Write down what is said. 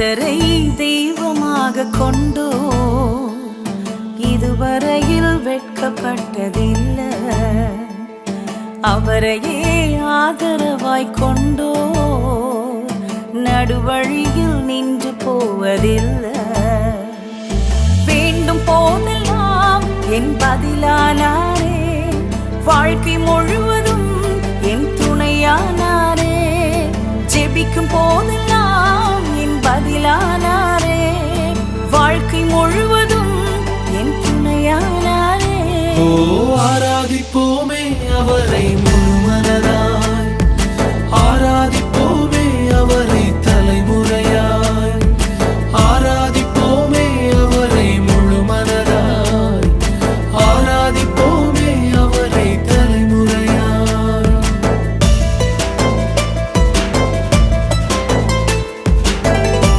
கர்த்தரை தெய்வமாக கொண்டோ இதுவரையில் வெட்கப்பட்டதில்லை. அவரையே ஆதரவாய் கொண்டோ நடுவழியில் நின்று போவதில்லை. வேண்டும் போதெல்லாம் என் பதிலானாரே, வாழ்க்கை முழுவதும் என் துணையானாரே. ஜெபிக்கும் போதெல்லாம் என் பதிலானாரே, வாழ்க்கை முழுவதும் என் துணையானாரே. ஆராதிப்போமே அவரை.